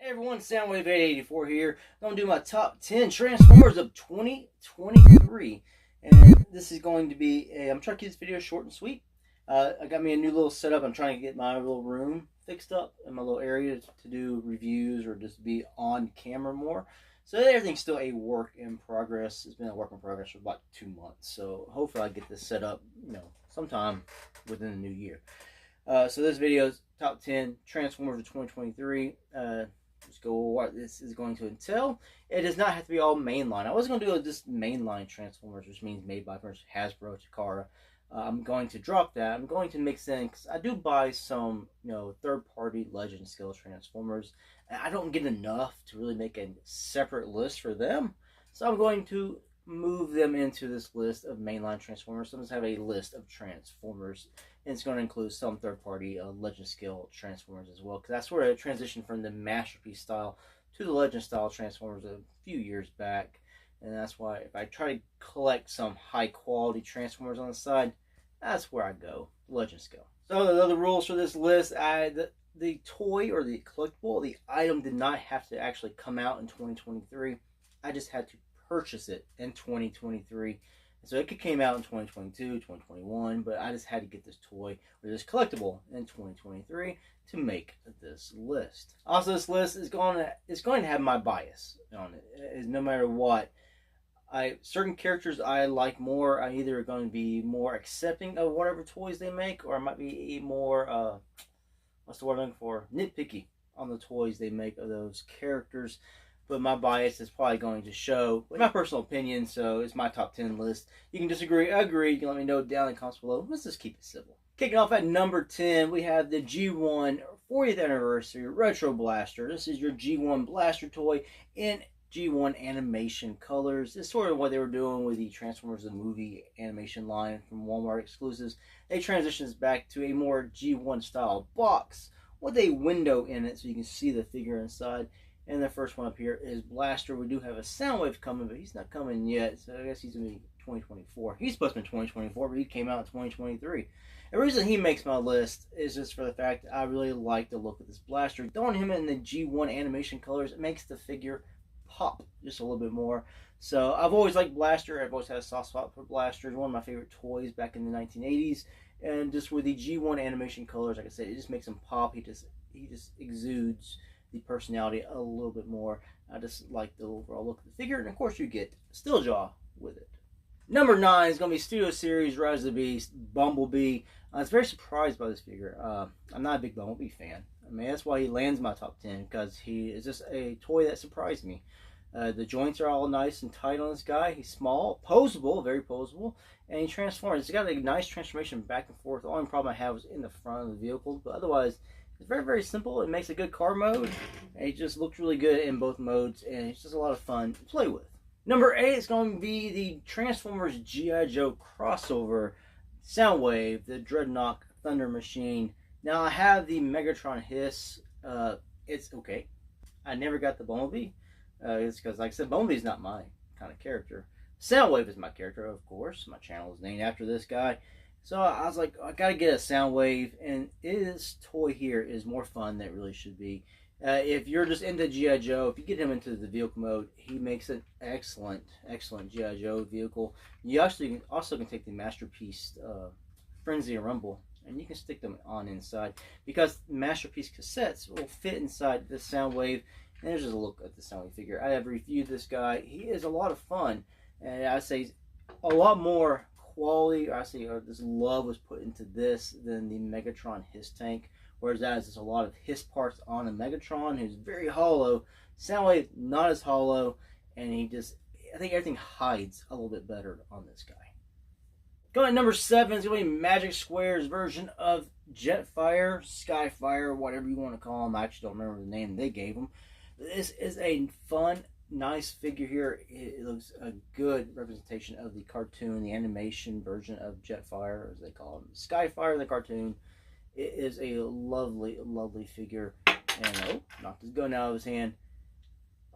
Hey everyone, Soundwave 884 here. I'm going to do my top 10 Transformers of 2023. And this is going to be I'm trying to keep this video short and sweet. I got me a new little setup. I'm trying to get my little room fixed up in my little area to do reviews or just be on camera more. So everything's still a work in progress. It's been a work in progress for about 2 months. So hopefully I get this set up, sometime within the new year. So this video is top 10 Transformers of 2023. Let's go what this is going to entail. It does not have to be all mainline. I was going to do just mainline Transformers, which means made by hasbro, Takara. I'm going to drop that. I'm going to mix in, because I do buy some, third-party Legend scale Transformers. And I don't get enough to really make a separate list for them. So I'm going to move them into this list of mainline Transformers. So I'm just have a list of Transformers. And it's going to include some third-party Legend scale Transformers as well. Because that's where I transitioned from the Masterpiece style to the Legend style Transformers a few years back. And that's why if I try to collect some high-quality Transformers on the side, that's where I go, Legend scale. So the other rules for this list, the toy or the collectible, the item did not have to actually come out in 2023. I just had to purchase it in 2023. So it came out in 2022, 2021, but I just had to get this toy or this collectible in 2023 to make this list. Also, this list is going to have my bias on it. No matter what, certain characters I like more. I either going to be more accepting of whatever toys they make, or I might be more what's the word I'm looking for? Nitpicky on the toys they make of those characters. But my bias is probably going to show my personal opinion, so it's my top 10 list. You can disagree, agree, you can let me know down in the comments below. Let's just keep it simple. Kicking off at number 10, we have the G1 40th Anniversary Retro Blaster. This is your G1 Blaster toy in G1 animation colors. It's sort of what they were doing with the Transformers the movie animation line from Walmart exclusives. They transitioned this back to a more G1 style box with a window in it so you can see the figure inside. And the first one up here is Blaster. We do have a Soundwave coming, but he's not coming yet. So I guess he's going to be 2024. He's supposed to be 2024, but he came out in 2023. The reason he makes my list is just for the fact that I really like the look of this Blaster. Throwing him in the G1 animation colors, it makes the figure pop just a little bit more. So I've always liked Blaster. I've always had a soft spot for Blaster. It's one of my favorite toys back in the 1980s. And just with the G1 animation colors, like I said, it just makes him pop. He just exudes the personality a little bit more. I just like the overall look of the figure, and of course you get Steeljaw with it. Number 9 is going to be Studio Series Rise of the Beast Bumblebee. I was very surprised by this figure. I'm not a big Bumblebee fan. I mean, that's why he lands my top 10, because he is just a toy that surprised me. The joints are all nice and tight on this guy. He's small, posable, very posable, and he transforms. He's got a nice transformation back and forth. The only problem I have was in the front of the vehicle, but otherwise, it's very, very simple. It makes a good car mode. And it just looks really good in both modes, and it's just a lot of fun to play with. Number 8 is going to be the Transformers G.I. Joe crossover Soundwave, the Dreadnought Thunder Machine. Now, I have the Megatron Hiss. It's okay. I never got the Bumblebee. It's because, like I said, Bumblebee's not my kind of character. Soundwave is my character, of course. My channel is named after this guy. So I was like, I gotta get a Soundwave, and this toy here is more fun than it really should be. If you're just into G.I. Joe, if you get him into the vehicle mode, he makes an excellent G.I. Joe vehicle. You actually also can take the Masterpiece Frenzy and Rumble, and you can stick them on inside, because Masterpiece cassettes will fit inside the Soundwave. And there's just a look at the Soundwave figure. I have reviewed this guy. He is a lot of fun, and I'd say a lot more quality, I say this love was put into this than the Megatron Hiss tank, whereas that is just a lot of Hiss parts on a Megatron who's very hollow. Soundwave not as hollow, and I think everything hides a little bit better on this guy. Going at number 7 is going to be Magic Square's version of Jetfire, Skyfire, whatever you want to call him. I actually don't remember the name they gave him. This is a fun, nice figure here. It looks a good representation of the cartoon, the animation version of Jetfire, as they call him. Skyfire, the cartoon. It is a lovely, lovely figure. And knocked his gun out of his hand.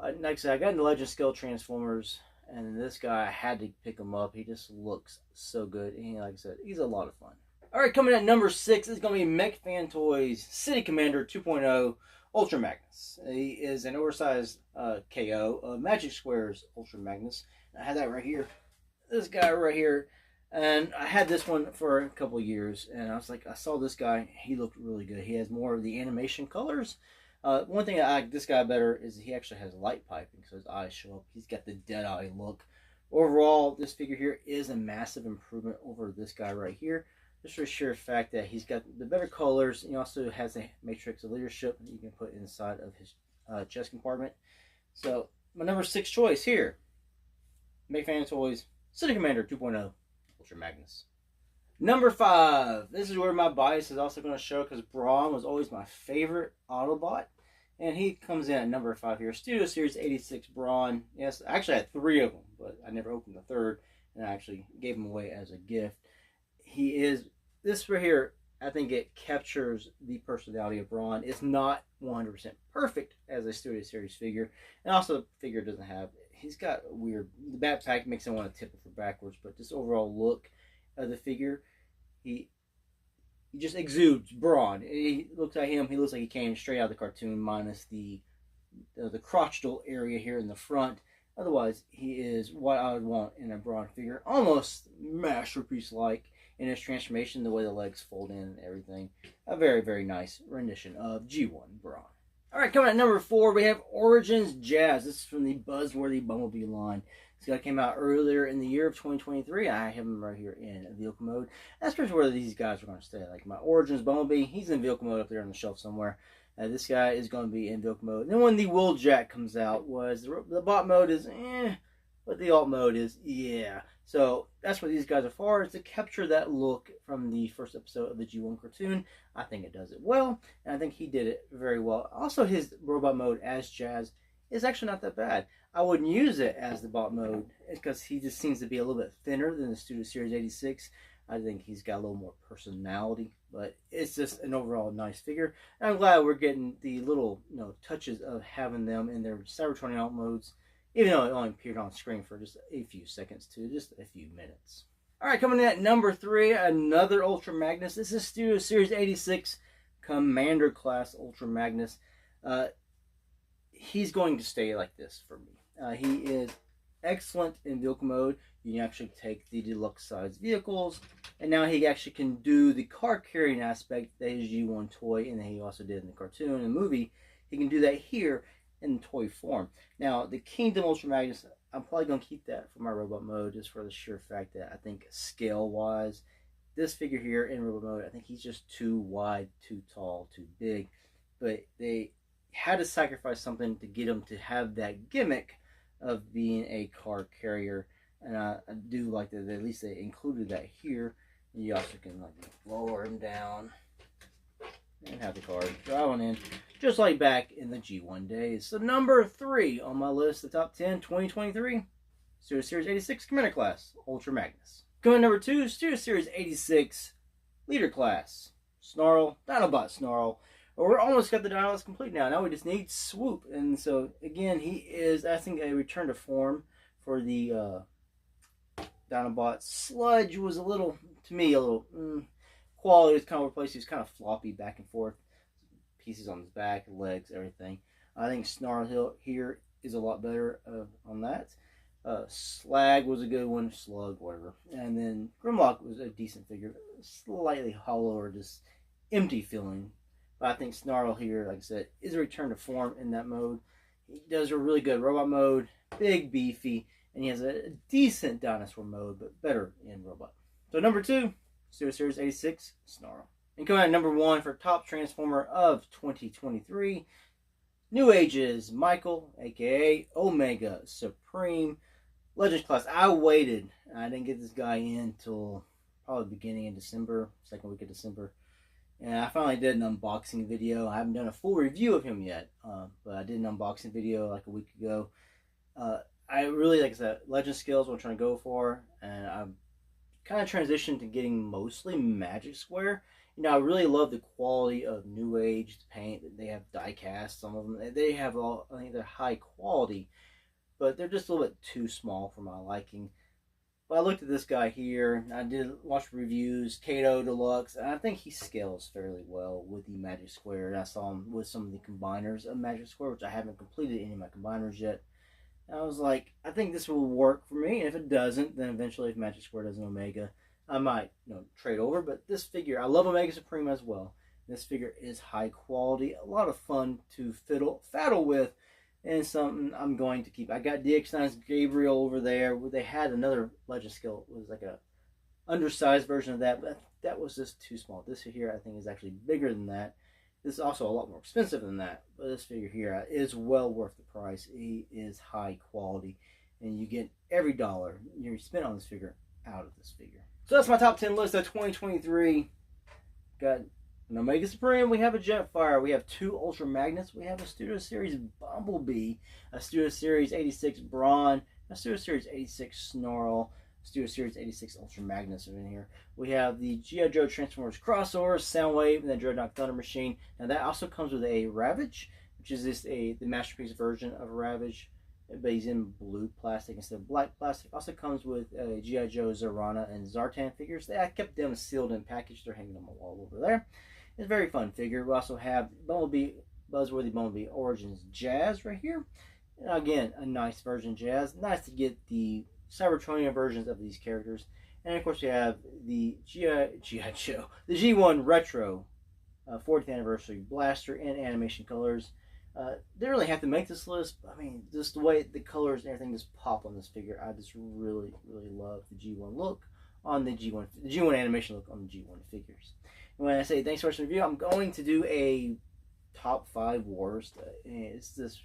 Like I said, I got into Legend scale Transformers, and this guy, I had to pick him up. He just looks so good. And like I said, he's a lot of fun. Alright, coming at number 6 is going to be Mech Fan Toys City Commander 2.0 Ultra Magnus. He is an oversized KO of Magic Square's Ultra Magnus. I had that right here. This guy right here. And I had this one for a couple years, and I was like, I saw this guy. He looked really good. He has more of the animation colors. One thing I like this guy better is he actually has light piping, so his eyes show up. He's got the dead eye look. Overall, this figure here is a massive improvement over this guy right here. Just for the sheer fact that he's got the better colors. He also has a matrix of leadership that you can put inside of his chest compartment. So my number 6 choice here, Make Fan Toys City Commander 2.0 Ultra Magnus. Number 5. This is where my bias is also going to show, because Braun was always my favorite Autobot. And he comes in at number 5 here. Studio Series 86 Braun. Yes, I actually had 3 of them, but I never opened the 3rd. And I actually gave them away as a gift. He is, this right here, I think it captures the personality of Braun. It's not 100% perfect as a Studio Series figure. And also the figure doesn't have, he's got a weird, the backpack makes him want to tip it for backwards. But this overall look of the figure, he just exudes Braun. He looks at him, he looks like he came straight out of the cartoon, minus the crotchal area here in the front. Otherwise, he is what I would want in a Braun figure. Almost masterpiece-like in his transformation, the way the legs fold in and everything. A very, very nice rendition of G1 Braun. Alright, coming at number 4, we have Origins Jazz. This is from the buzzworthy Bumblebee line. This guy came out earlier in the year of 2023. I have him right here in vehicle mode. That's pretty where these guys are going to stay. Like my Origins Bumblebee, he's in vehicle mode up there on the shelf somewhere. This guy is going to be in vehicle mode. And then when the Wheeljack comes out, was the bot mode is but the alt mode is yeah. So that's what these guys are for, is to capture that look from the first episode of the G1 cartoon. I think it does it well, and I think he did it very well. Also, his robot mode as Jazz is actually not that bad. I wouldn't use it as the bot mode because he just seems to be a little bit thinner than the Studio Series 86. I think he's got a little more personality, but it's just an overall nice figure. And I'm glad we're getting the little touches of having them in their Cybertronic alt modes, even though it only appeared on screen for just a few seconds to just a few minutes. Alright, coming in at number 3, another Ultra Magnus. This is Studio Series 86 Commander Class Ultra Magnus. He's going to stay like this for me. He is excellent in vehicle mode. You can actually take the deluxe size vehicles, and now he actually can do the car carrying aspect that his G1 toy, and he also did in the cartoon and movie. He can do that here in toy form. Now, the Kingdom Ultra Magnus, I'm probably going to keep that for my robot mode, just for the sheer fact that I think scale-wise, this figure here in robot mode, I think he's just too wide, too tall, too big. But they had to sacrifice something to get him to have that gimmick of being a car carrier. And I do like that at least they included that here. And you also can like lower him down and have the car drive on in, just like back in the G1 days. So number 3 on my list, the top 10 2023 Studio Series 86 Commander Class Ultra Magnus. Going number 2, Studio Series 86 Leader Class Snarl, Dinobot Snarl. We're almost got the Dinobots complete now. Now we just need Swoop. And so again, he is, I think, a return to form for the Dinobot. Sludge was a little, to me, a little quality was kind of replaced. He was kind of floppy back and forth. Pieces on his back, legs, everything. I think Snarl here is a lot better on that. Slag was a good one. Slug, whatever. And then Grimlock was a decent figure. Slightly hollow or just empty feeling. But I think Snarl here, like I said, is a return to form in that mode. He does a really good robot mode. Big, beefy. And he has a decent dinosaur mode, but better in robot. So number 2, Studio Series 86, Snarl. And coming at number 1 for top Transformer of 2023, New Ages, Michael, aka Omega Supreme, Legends Class. I waited. I didn't get this guy in until probably beginning of December, second week of December. And I finally did an unboxing video. I haven't done a full review of him yet, but I did an unboxing video like a week ago. I really, like I said, Legend skills what I'm trying to go for, and I've kind of transitioned to getting mostly Magic Square. I really love the quality of New Age paint. They have die cast, some of them. They have all, I think they're high quality, but they're just a little bit too small for my liking. But I looked at this guy here. I did watch reviews, Kato Deluxe, and I think he scales fairly well with the Magic Square. And I saw him with some of the combiners of Magic Square, which I haven't completed any of my combiners yet. And I was like, I think this will work for me. And if it doesn't, then eventually, if Magic Square does an Omega, I might, trade over. But this figure, I love Omega Supreme as well. This figure is high quality, a lot of fun to faddle with, and something I'm going to keep. I got DX9's Gabriel over there. They had another Legend Skill. It was like a undersized version of that, but that was just too small. This here, I think, is actually bigger than that. This is also a lot more expensive than that, but this figure here is well worth the price. He is high quality, and you get every dollar you spent on this figure out of this figure. So that's my top 10 list of 2023. Got an Omega Supreme, we have a Jetfire, we have 2 Ultra Magnus, we have a Studio Series Bumblebee, a Studio Series 86 Braun, a Studio Series 86 Snarl, Studio Series 86 Ultra Magnus are in here. We have the G.I. Joe Transformers crossover, Soundwave, and the Dreadnought Thunder Machine. Now that also comes with a Ravage, which is the masterpiece version of Ravage, but he's in blue plastic instead of black plastic. Also comes with G.I. Joe Zarana and Zartan figures. I kept them sealed and packaged. They're hanging on the wall over there. It's a very fun figure. We also have Bumblebee, Buzzworthy Bumblebee Origins Jazz right here. And again, a nice version Jazz. Nice to get the Cybertronian versions of these characters. And of course we have the G.I. Joe, the G1 Retro 40th Anniversary Blaster in animation colors. Didn't really have to make this list, but I mean, just the way the colors and everything just pop on this figure. I just really, really love the G1 look on the G1 animation look on the G1 figures. And when I say thanks for watching the review, I'm going to do a top 5 wars. It's just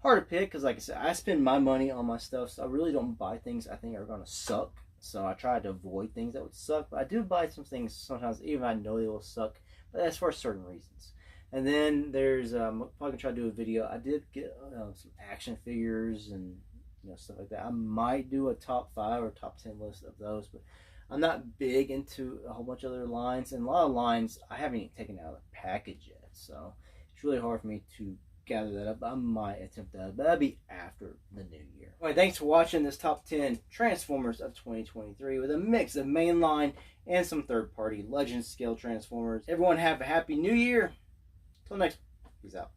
hard to pick because, like I said, I spend my money on my stuff, so I really don't buy things I think are going to suck. So I try to avoid things that would suck, but I do buy some things sometimes even I know they will suck, but that's for certain reasons. And then there's I'm probably gonna try to do a video. I did get some action figures and stuff like that. I might do a top 5 or top 10 list of those, but I'm not big into a whole bunch of other lines, and a lot of lines I haven't even taken out of the package yet, so it's really hard for me to gather that up. I might attempt that, but that'll be after the new year. All right, thanks for watching this top 10 Transformers of 2023 with a mix of mainline and some third-party Legend scale Transformers. Everyone have a happy new year. Till next, peace out.